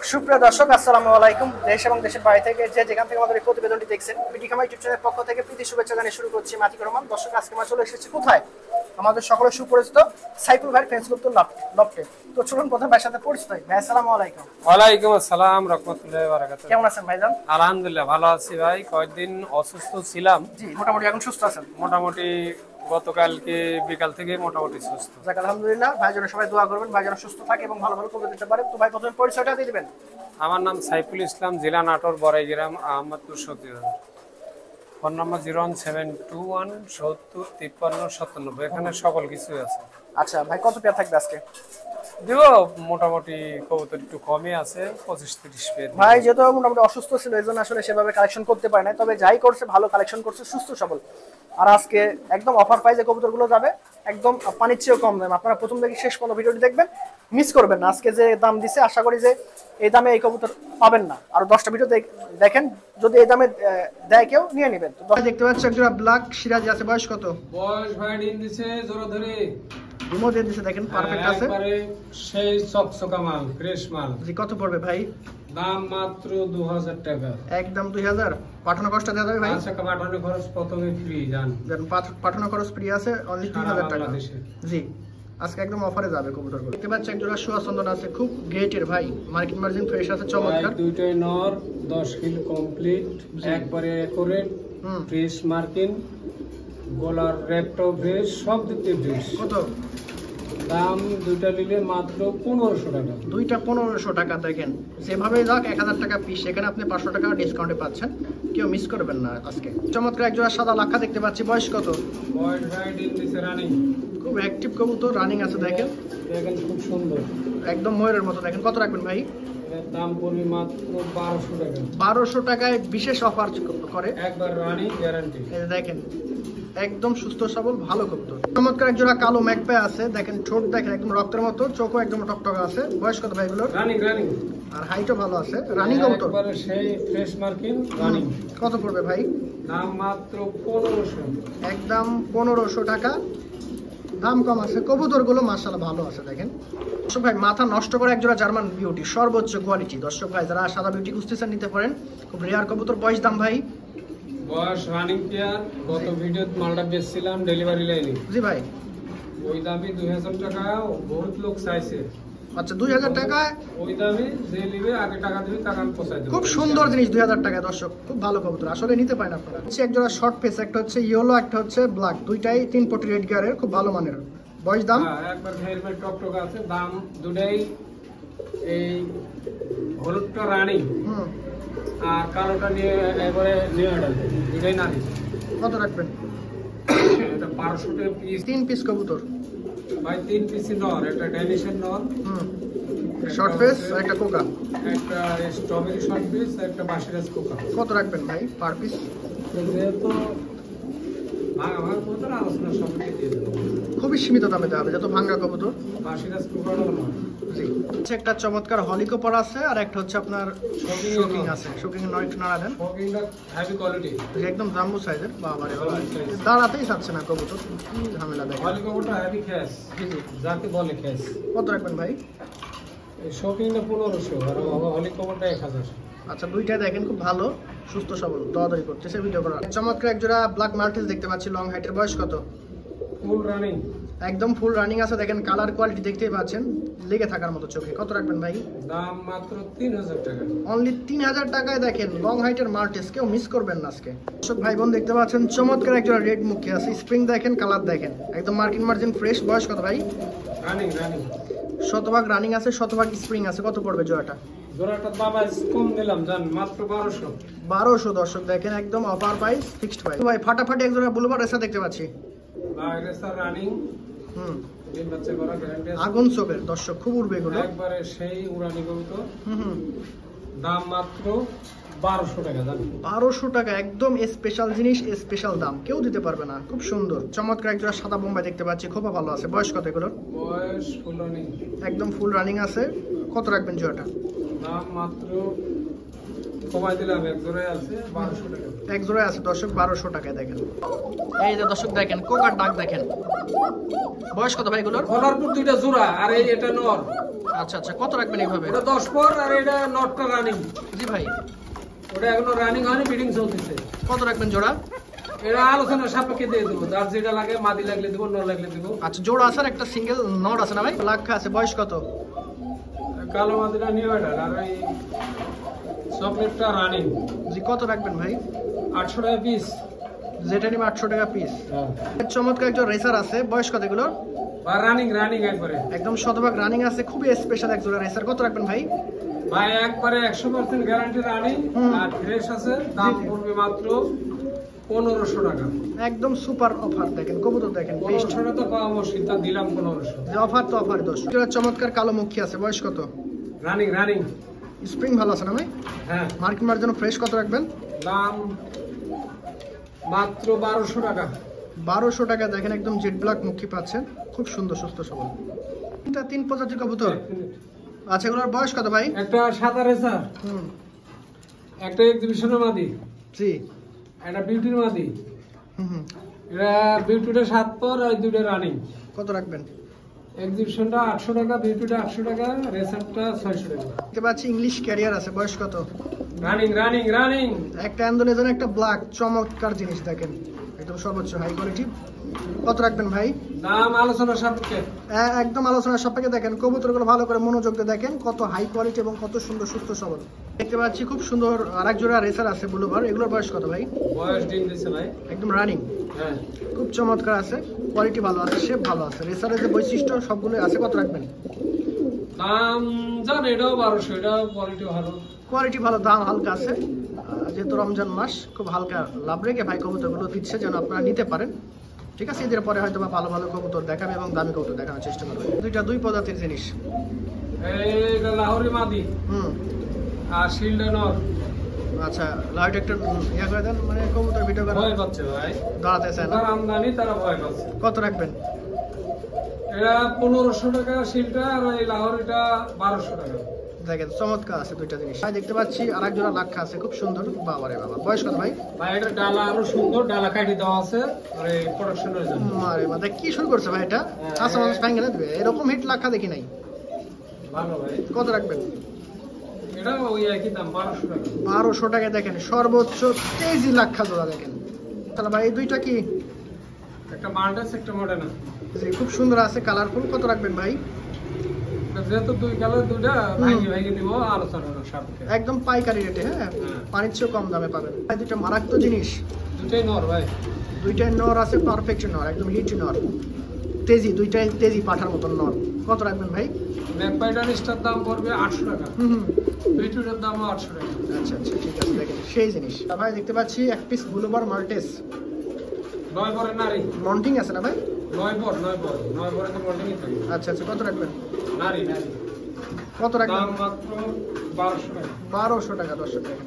সুপ্রিয় দর্শক, আসসালামু আলাইকুম। দেশ এবং দেশের বাইরে থেকে যে যেখান থেকে আমাদের এই প্রতিবেদনটি দেখছেন, পিটি খামার ইউটিউব চ্যানেলের পক্ষ থেকে প্রীতি শুভেচ্ছা জানিয়ে শুরু করছি মাতিকুর রহমান। দর্শক, আজকে আমরা চলে এসেছি কোথায়? আমাদের সকলের সুপরিচিত সাইফুল ভাইয়ের ফেসবুক লফটে। তো চলুন প্রথম ভাইয়ের সাথে পরিচিত হই। ভাই আসসালামু আলাইকুম। ওয়ালাইকুম আসসালাম রাহমাতুল্লাহি ওয়া বারাকাতুহু। কেমন আছেন ভাইজান? আলহামদুলিল্লাহ ভালো আছি ভাই। কয়েকদিন অসুস্থ ছিলাম। জি, মোটামুটি এখন সুস্থ আছেন? মোটামুটি গতকালকে বিকাল থেকে মোটামুটি সুস্থ। যাক আলহামদুলিল্লাহ। ভাইজান সবাই দোয়া করবেন, ভাইজান সুস্থ থাকে এবং ভালো ভালো কবুতর দিতে পারে। তো ভাই প্রথমে পরিচয়টা দিয়ে দিবেন। আমার নাম সাইফুল ইসলাম, জেলা নাটোর, বড়াইগ্রাম, আহমদপুর সতীবাজার। Phone number 01721705357। এখানে সকল কিছুই আছে। আচ্ছা ভাই, কত পেয়ার থাকবে আজকে? দিব মোটামুটি কবুতর একটু কমই আছে, 25-30 পেয়ার। ভাই যেহেতু মোটামুটি অসুস্থ ছিল, এই জন্য আসলে সেভাবে কালেকশন করতে পারে না, তবে যাই করছে ভালো কালেকশন করছে, সুস্থ সবল। আর আজকে একদম অফার প্রাইসে কবুতরগুলো যাবে, একদম পানির চেয়েও কম দাম। আপনারা প্রথম থেকে শেষ পর্যন্ত ভিডিওটি দেখবেন, মিস করবেন না। আজকে যে দাম দিছে, আশা করি যে এই দামে এই কবুতর পাবেন না। আর 10টা ভিডিও দেখেন, যদি এই দামে দেয় কেউ নিয়ে নেবেন। তো দেখতে পাচ্ছি একজোড়া ব্ল্যাক সিরাজি আছে। বয়স কত? বয়স ভাই ডিম দিছে জোরে ধরে, ডিমো দিয়ে দিছে, দেখেন পারফেক্ট আছে, একবারে সেই চকচকা মাল, ফ্রেশ মাল। জি, কত পড়বে ভাই? দাম মাত্র 2000 টাকা। একদম 2000। পাঠানো খরচটা দেওয়া যাবে ভাই? আচ্ছা, পাঠানো খরচ প্রথমে ফ্রি জান। পাঠানো খরচ ফ্রি আছে, অনলি 3000 টাকা। জি, আজকে একদম অফারে যাবে কবুতরগুলো। দেখতে পাচ্ছি একজোড়া সোয়া চন্দন আছে, খুব গ্রেটের ভাই, মার্কেট মার্জিন ফ্রেশ আছে, চমৎকার। দুইটাই নর, 10 কিলো কমপ্লিট, একবারে একুরেট, ফ্রেশ মার্কিং, গলার রেপটো ফ্রেশ, সব দিক থেকে ফ্রেশ। কত দাম? দুইটা নিলে মাত্র 1500 টাকা। দুইটা 1500 টাকা। দেখেন যেভাবে যাক 1000 টাকা পিস, সেখানে আপনি 500 টাকা ডিসকাউন্টে পাচ্ছেন, কেউ মিস করবেন না আজকে। চমৎকার একজোড়া সাদা লাক্ষা দেখতে পাচ্ছি। বয়স কত? বয়স ভাই ডিম দিছে রানিং, খুব অ্যাক্টিভ কবুতর, রানিং আছে। দেখেন দেখেন খুব সুন্দর, একদম ময়ূরের মতো। দেখেন কত রাখবেন ভাই? এর দাম পড়বে মাত্র 1200 টাকা। 1200 টাকায় বিশেষ অফার করে, একবার রানিং গ্যারান্টি। এই দেখেন একদম সুস্থ সবল ভালো কবুতর। চমৎকার একজোড়া কালো ম্যাকপে আছে। দেখেন ঠোঁট দেখেন একদম রক্তের মতো, চোখও একদম টকটকা আছে। বয়স কত ভাই এগুলোর? রানিং রানিং, আর হাইটও ভালো আছে, রানিং কবুতর, একবারে সেই ফ্রেশ মার্কিং রানিং। কত পড়বে ভাই? দাম মাত্র 1500, একদম 1500 টাকা। দাম কম আছে, কবুতরগুলো মাশাআল্লাহ ভালো আছে। দেখেন দর্শক ভাই, মাথা নষ্ট করে একজোড়া জার্মান বিউটি, সর্বোচ্চ কোয়ালিটি। দর্শক ভাই যারা সাদা বিউটি খুঁজতেছেন নিতে পারেন, খুব রেয়ার কবুতর। বয়স দাম ভাই? বয়স রানিং পেয়ার, গত ভিডিওত মালটা বেচছিলাম ডেলিভারি লাইনে। জি ভাই, ওই দামে 2000 টাকা, বহুত লোক চাইছে। আচ্ছা 2000 টাকায় ওই দামে যে নিবে আগে টাকা দিবে, টাকা আমি পৌঁছাই দেব। খুব সুন্দর জিনিস 2000 টাকায়। দর্শক খুব ভালো কবুতর, আসলে নিতে পারেন আপনারা। হচ্ছে একজোড়া শর্ট ফেস, একটা হচ্ছে ইয়েলো, একটা হচ্ছে ব্ল্যাক, দুইটাই 3 পটি রেড গিয়ারের, খুব ভালো মানের। বয়স দাম? একবার হেলমেট টকটক আছে। দাম দুটাই, এই হলুদটা রানিং আর কালোটা নিয়ে একবারে নিয়ে আনবে, দুটাই নারী। কত রাখবেন? এটা 1200 টাকা পিস। 3 পিস কবুতর ভাই, 3 পিসি নর, একটা ড্যানিশের নর, শর্ট ফেস, আর একটা কোকা, একটা স্ট্রবেরি শর্ট পিস, একটা বাসিরাজ কোকা। কত রাখবেন ভাই পার পিস? যেহেতু আমার কবুতর আলোচনা সবকে দিয়ে দেবো, খুবই সীমিত দামে দেওয়া হবে, যত ভাঙ্গা কবুতর। বাসিরাজ কোকারও নয়। জি, হচ্ছে একটা চমৎকার হলিকপার আছে, আর একটা হচ্ছে আপনার শোকিং আছে। শোকিং নয়, একটু নাড়া দেন। শোকিংটা হেভি কোয়ালিটি, একদম জাম্বু সাইজের। বাবারে, দাঁড়াতেই চাচ্ছে না কবুতর, কি ঝামেলা। দেখেন হলিকপারটা হেভি খ্যাস, যাকে বলে খ্যাস। কত রাখবেন ভাই? এই শোকিংটা 1500 আর হলিকপারটা 1000। আচ্ছা, দুইটাই দেখেন খুব ভালো, সুস্থ সবল, দরাদরি করতেছে ভিডিও করা। চমৎকার একজোড়া ব্ল্যাক মাল্টিস দেখতে পাচ্ছি, লং হাইটের। বয়স কত? ফুল রানিং, একদম ফুল রানিং আছে। দেখেন কালার কোয়ালিটি দেখতেই পাচ্ছেন, লেগে থাকার মতো চোখে। কত রাখবেন ভাই? দাম মাত্র 3000 টাকা। অনলি 3000 টাকায় দেখেন লং হাইটের মাল্টিস, কেউ মিস করবেন না আজকে। দর্শক ভাই বোন দেখতে পাচ্ছেন চমৎকার একজোড়া রেড মুখে আছে, স্প্রিং দেখেন, কালার দেখেন, একদম মার্কিন মার্জিন ফ্রেশ। বয়স কত ভাই? রানিং রানিং, শতভাগ রানিং আছে, শতভাগ স্প্রিং আছে। কত পড়বে জোড়াটা? জোড়াটা বাবা কম দিলাম জান, মাত্র 1200। 1200। দর্শক দেখেন একদম অফার প্রাইস, ফিক্সড প্রাইস। ভাই ফাটাফাটি একজোড়া বুলবার রেসা দেখতে পাচ্ছি। বাইরে স্যার রানিং, দিন বাচ্চা করা গ্যারান্টি আছে, আগুন চোখের। দর্শক খুব উড়বে এগুলো, একবারে সেই উড়ানি কবুতর। দাম মাত্র 1200 টাকা। জান 1200 টাকা, একদম স্পেশাল জিনিস, স্পেশাল দাম, কেউ দিতে পারবে না। খুব সুন্দর চমৎকার একজোড়া সাদা বোম্বাই দেখতে পাচ্ছি, খুব ভালো আছে। বয়স কত এগুলোর? বয়স ফুল রানিং, একদম ফুল রানিং আছে। কত রাখবেন জোড়াটা? দাম মাত্র কমাই দিলাম, এক জোড়ায় আছে 1200 টাকা। এক জোড়ায় আছে দর্শক 1200 টাকায়। দেখেন এই যে দর্শক দেখেন কোকার ডাক দেখেন। বয়স কত ভাই এগুলোর? কলারপুর দুইটা জোড়া, আর এই এটা নর। আচ্ছা আচ্ছা, কত রাখবেন এইভাবে? এটা 10 পর, আর এটা নটটা রানিং। জি ভাই, ওটা এখনো রানিং হয়নি, বিডিং চলতেছে। কত রাখবেন জোড়া? এটা আলোচনা সাপেক্ষে দিয়ে দেবো, যার যেটা লাগে, মাদি লাগলে দেবো, নর লাগলে দেবো। আচ্ছা, জোড়া আছে আর একটা সিঙ্গেল নট আছে না ভাই? লাক্ষা আছে, বয়স কত? কালো মাদিটা নিউ অর্ডার, আর ওই চকলেটটা রানিং। জি, কত রাখবেন ভাই? 800 টাকা পিস। যেটা নিবে 800 টাকা পিস। চমৎকার একজন রেসার আছে, বয়স কত এগুলো? রানিং রানিং একবারে একদম শতভাগ রানিং আছে, খুবই স্পেশাল এক জোড়া রেসার। কত রাখবেন ভাই? ভাই একবারে 100% গ্যারান্টি রানিং আর ফ্রেশ আছে। দাম পড়বে মাত্র 1500 টাকা। একদম সুপার অফার। দেখেন কবুতর, দেখেন 1500 টাকা তো পাওয়া মুশকিল, তা দিলাম 1500। যে অফার তো অফার। দোষ চমৎকার কালো মুখী আছে, বয়স কত? Running running. স্প্রিং ভালো আছে না ভাই? হ্যাঁ। মার্কিন মার জন্য ফ্রেশ কত রাখবেন? দাম মাত্র 1200 টাকা। 1200 টাকা। দেখেন একদম জেড ব্ল্যাক মুখী পাচ্ছেন, খুব সুন্দর সুস্থ সবল। এটা 3 প্রজাতির কবুতর। আচ্ছা, এগুলোর বয়স কত ভাই? একটা সাদা রেসার, একটা এক্সিবিশনের মাদি, জি, একটা বিউটির মাদি। হুম। এটা বিউটিটা 7 পর আর দুইটা রানিং। কত রাখবেন? এক্সিবিশনটা 800 টাকা, বিউটিটা 800 টাকা, রেসারটা 600 টাকা। দেখতে পাচ্ছি ইংলিশ ক্যারিয়ার আছে, বয়স কত? Running running running. একটা অ্যান্ডোলেজন, একটা ব্ল্যাক, চমৎকার জিনিস। দেখেন একদম সর্বোচ্চ হাই কোয়ালিটি। কত রাখবেন ভাই? দাম আলোচনা সাপেক্ষে। একদম আলোচনার সাপেক্ষে। দেখেন কবুতরগুলো ভালো করে মনোযোগ দিয়ে দেখেন, কত হাই কোয়ালিটি এবং কত সুন্দর সুস্থ সবল। দেখতে পাচ্ছি খুব সুন্দর আরেক জোড়া রেসার আছে, ব্লুবার। এগুলোর বয়স কত ভাই? বয়স ডিম দিছে ভাই, একদম রানিং। হ্যাঁ, খুব চমৎকার আছে, কোয়ালিটি ভালো আছে, শেপ ভালো আছে। রেসারের যে বৈশিষ্ট্য সবগুলো আছে। কত রাখবেন? দাম জান এটাও 1200, এটাও কোয়ালিটি ভালো। কোয়ালিটি ভালো, দাম হালকা আছে। যেহেতু রমজান মাস, খুব হালকা লাভ রেখে ভাই কবুতরগুলো দিচ্ছে, যেন আপনারা নিতে পারেন। ঠিক আছে, এদের পরে হয়তো বা ভালো ভালো কবুতর দেখাবে এবং দামি কবুতর দেখানোর চেষ্টা করবে। দুই প্রজাতির জিনিস। এইটা লাহোরি মাদি আর শিল্ডে নর। আচ্ছা, লাইট একটু ইয়া করে দেন, মানে কবুতর ভিডিও করে ভয় পাচ্ছে ভাই, দাঁড়াতে চায় না। তার আমদানি, তারা ভয় পাচ্ছে। কত রাখবেন? এটা 1500 টাকা শিলটা, আর এই লাহোরিটা 1200 টাকা। দেখেন চমৎকার আছে দুইটা জিনিস। ভাই দেখতে পাচ্ছি আরেক জোড়া লাক্ষা আছে, খুব সুন্দর। বাবারে বাবা, বয়স কত ভাই? ভাই এটা ডালা আরো সুন্দর, ডালা কাটি দেওয়া আছে আর এই প্রোডাকশনের জন্য। আরে বাবা, কি শুরু করছে ভাই এটা? আচ্ছা, মানুষ ভেঙে দেবে, এরকম হিট লাক্ষা দেখি নাই। ভালো ভাই। কত রাখবেন? এটা ওই একই দাম, 1200 টাকা। 1200 টাকা। দেখেন সর্বোচ্চ তেজি লাক্ষা জোড়া। দেখেন তাহলে ভাই এই দুইটা কি? একটা মাল্টাস, একটা মডার্না। জি, খুব সুন্দর আছে, কালারফুল। কত রাখবেন ভাই? যেহেতু দুই কালার, দুইটা ভাঙি ভাঙি দিব, আলোচনা সাপেক্ষে। একদম পাইকারি রেটে, হ্যাঁ, পানির চেয়েও কম দামে পাবেন। ভাই দুইটা মারাত্মক জিনিস, দুটাই নর ভাই। দুইটাই নর আছে, পারফেক্ট নর, একদম হিট নর, তেজি, দুইটাই তেজি পাঠার মতন নর। কত রাখবেন ভাই? ম্যাকপাইডার স্টার দাম পড়বে 800 টাকা, হুম। বিটুটার দামও 800 টাকা। আচ্ছা আচ্ছা, ঠিক আছে। দেখেন সেই জিনিস। ভাই দেখতে পাচ্ছি এক পিস ব্লুবার মাল্টেস, 9 পরে নারী। মন্টিং আছে না ভাই? 9 পরে তো মডেলই থাকে। আচ্ছা আচ্ছা, কত রাখবেন? নারী নারী। কত রাখবেন? দাম মাত্র 1200 টাকা। 1200 টাকা। 10 টাকা।